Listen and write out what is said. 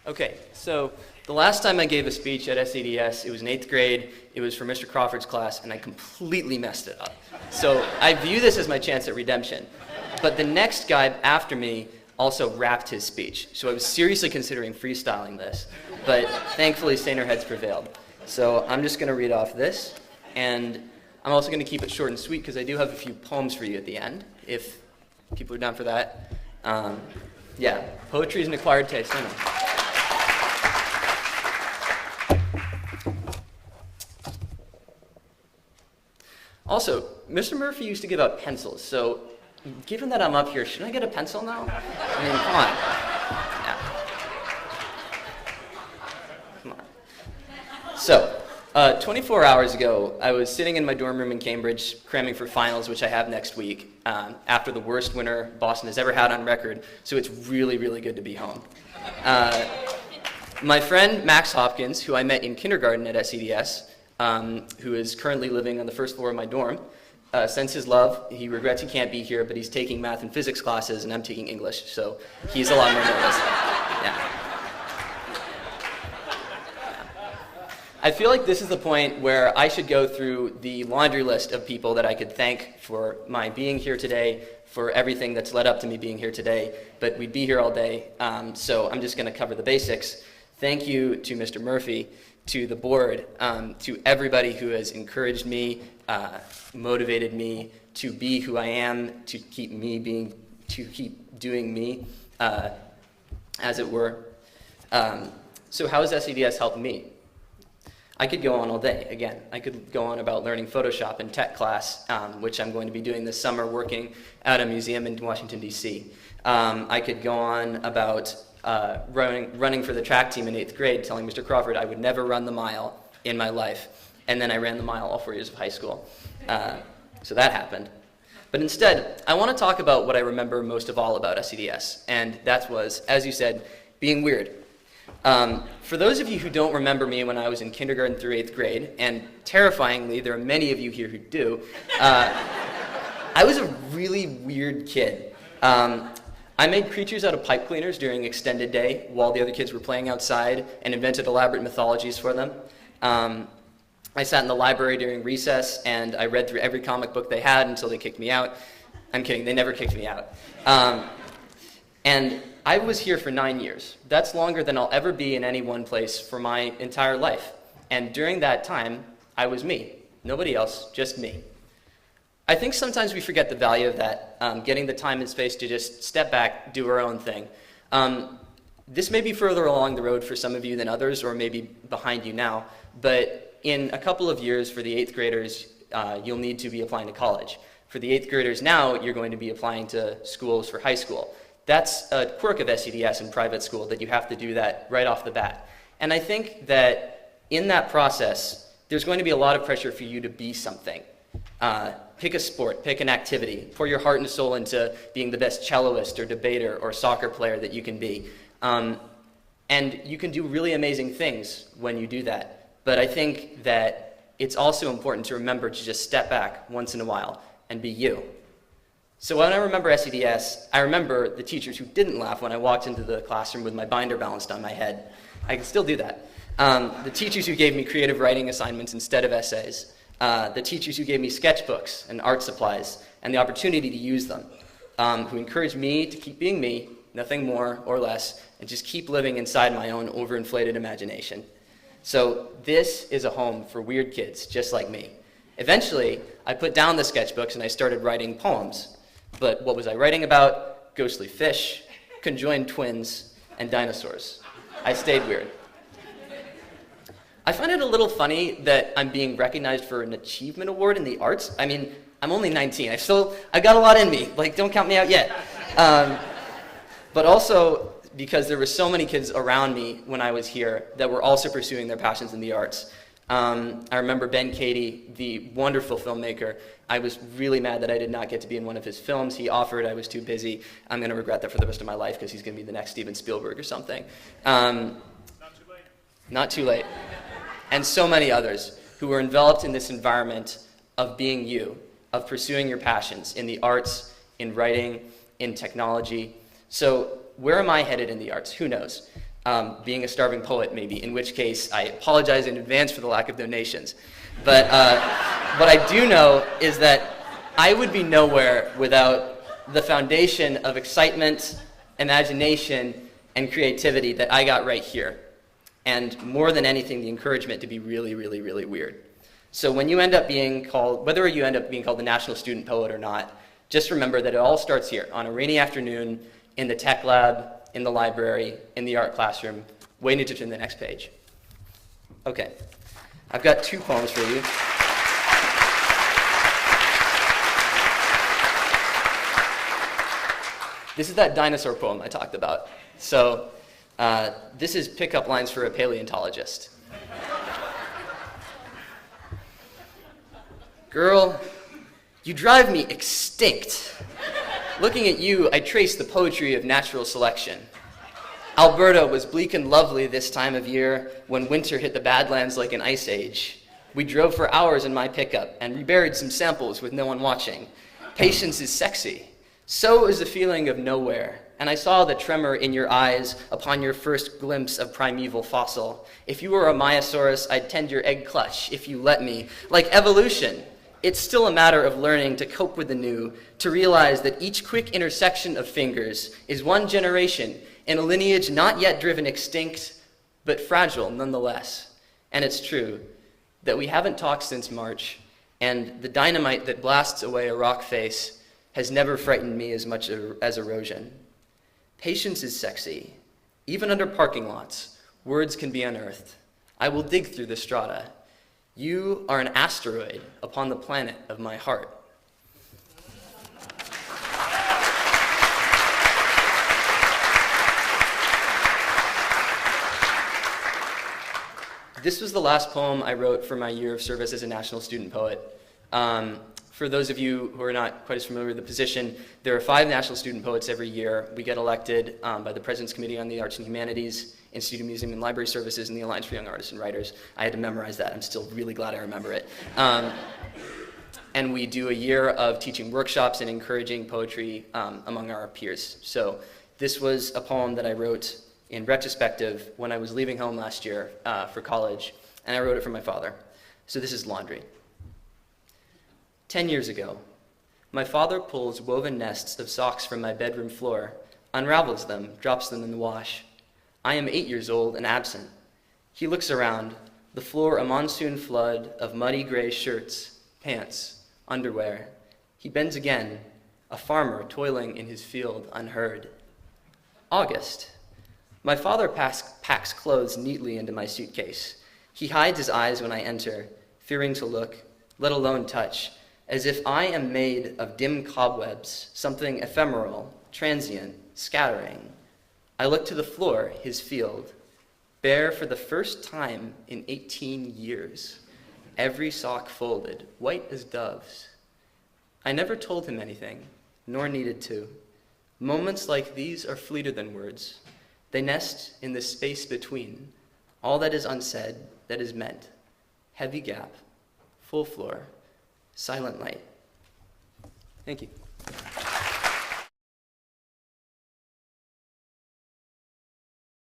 Okay, so the last time I gave a speech at SEDS, it was in 8th grade, it was for Mr. Crawford's class, and I completely messed it up. So I view this as my chance at redemption. But the next guy after me also rapped his speech, so I was seriously considering freestyling this, but thankfully saner heads prevailed. So I'm just going to read off this, and I'm also going to keep it short and sweet because I do have a few poems for you at the end, if people are down for that. Yeah, poetry is an acquired taste, I know. Also, Mr. Murphy used to give out pencils, so given that I'm up here, should I get a pencil now? I mean, come on. Yeah. Come on. So, 24 hours ago, I was sitting in my dorm room in Cambridge, cramming for finals, which I have next week, after the worst winter Boston has ever had on record, so it's really, really good to be home. My friend Max Hopkins, who I met in kindergarten at SEDS, who is currently living on the first floor of my dorm, sends his love. He regrets he can't be here, but he's taking math and physics classes, and I'm taking English, so he's a lot more nervous. Yeah. I feel like this is the point where I should go through the laundry list of people that I could thank for my being here today, for everything that's led up to me being here today, but we'd be here all day, so I'm just going to cover the basics. Thank you to Mr. Murphy, to the board, to everybody who has encouraged me, motivated me to be who I am, to keep doing me, as it were. So how has SEDS helped me? I could go on all day. Again, I could go on about learning Photoshop in tech class, which I'm going to be doing this summer working at a museum in Washington, D.C. I could go on about running for the track team in 8th grade, telling Mr. Crawford I would never run the mile in my life. And then I ran the mile all 4 years of high school. So that happened. But instead, I want to talk about what I remember most of all about SEDS, and that was, as you said, being weird. For those of you who don't remember me when I was in kindergarten through 8th grade, and terrifyingly, there are many of you here who do, I was a really weird kid. I made creatures out of pipe cleaners during extended day while the other kids were playing outside and invented elaborate mythologies for them. I sat in the library during recess and I read through every comic book they had until they kicked me out. I'm kidding, they never kicked me out. And I was here for 9 years. That's longer than I'll ever be in any one place for my entire life. And during that time, I was me. Nobody else, just me. I think sometimes we forget the value of that, getting the time and space to just step back, do our own thing. This may be further along the road for some of you than others, or maybe behind you now, but in a couple of years for the 8th graders, you'll need to be applying to college. For the 8th graders now, you're going to be applying to schools for high school. That's a quirk of SEDS in private school, that you have to do that right off the bat. And I think that in that process, there's going to be a lot of pressure for you to be something. Pick a sport, pick an activity, pour your heart and soul into being the best celloist or debater or soccer player that you can be. And you can do really amazing things when you do that. But I think that it's also important to remember to just step back once in a while and be you. So when I remember SEDS, I remember the teachers who didn't laugh when I walked into the classroom with my binder balanced on my head. I can still do that. The teachers who gave me creative writing assignments instead of essays. The teachers who gave me sketchbooks and art supplies and the opportunity to use them. Who encouraged me to keep being me, nothing more or less, and just keep living inside my own overinflated imagination. So this is a home for weird kids just like me. Eventually, I put down the sketchbooks and I started writing poems. But what was I writing about? Ghostly fish, conjoined twins, and dinosaurs. I stayed weird. I find it a little funny that I'm being recognized for an achievement award in the arts. I mean, I'm only 19. I've got a lot in me. Like, don't count me out yet. But also because there were so many kids around me when I was here that were also pursuing their passions in the arts. I remember Ben Cady, the wonderful filmmaker. I was really mad that I did not get to be in one of his films. He offered, I was too busy. I'm going to regret that for the rest of my life because he's going to be the next Steven Spielberg or something. Not too late. Not too late. And so many others who were enveloped in this environment of being you, of pursuing your passions in the arts, in writing, in technology. So where am I headed in the arts? Who knows? being a starving poet maybe, in which case I apologize in advance for the lack of donations. But what I do know is that I would be nowhere without the foundation of excitement, imagination, and creativity that I got right here. And more than anything, the encouragement to be really, really, really weird. So when you end up being called, whether you end up being called the National Student Poet or not, just remember that it all starts here, on a rainy afternoon, in the tech lab, in the library, in the art classroom, waiting to turn the next page. Okay, I've got 2 poems for you. This is that dinosaur poem I talked about. So this is pickup lines for a paleontologist. Girl, you drive me extinct. Looking at you, I trace the poetry of natural selection. Alberta was bleak and lovely this time of year when winter hit the Badlands like an ice age. We drove for hours in my pickup and reburied some samples with no one watching. Patience is sexy. So is the feeling of nowhere. And I saw the tremor in your eyes upon your first glimpse of primeval fossil. If you were a Myosaurus, I'd tend your egg clutch if you let me. Like evolution, it's still a matter of learning to cope with the new, to realize that each quick intersection of fingers is one generation in a lineage not yet driven extinct, but fragile nonetheless. And it's true that we haven't talked since March, and the dynamite that blasts away a rock face has never frightened me as much as erosion. Patience is sexy. Even under parking lots, words can be unearthed. I will dig through the strata. You are an asteroid upon the planet of my heart. This was the last poem I wrote for my year of service as a National Student Poet. For those of you who are not quite as familiar with the position, there are 5 National Student Poets every year. We get elected by the President's Committee on the Arts and Humanities, Institute of Museum and Library Services, and the Alliance for Young Artists and Writers. I had to memorize that. I'm still really glad I remember it. And we do a year of teaching workshops and encouraging poetry among our peers. So this was a poem that I wrote in retrospective when I was leaving home last year for college, and I wrote it for my father. So this is Laundry. 10 years ago, my father pulls woven nests of socks from my bedroom floor, unravels them, drops them in the wash. I am 8 years old and absent. He looks around, the floor a monsoon flood of muddy gray shirts, pants, underwear. He bends again, a farmer toiling in his field unheard. August. My father packs clothes neatly into my suitcase. He hides his eyes when I enter, fearing to look, let alone touch, as if I am made of dim cobwebs, something ephemeral, transient, scattering. I look to the floor, his field, bare for the first time in 18 years, every sock folded, white as doves. I never told him anything, nor needed to. Moments like these are fleeter than words. They nest in the space between, all that is unsaid, that is meant. Heavy gap, full floor, silent light. Thank you.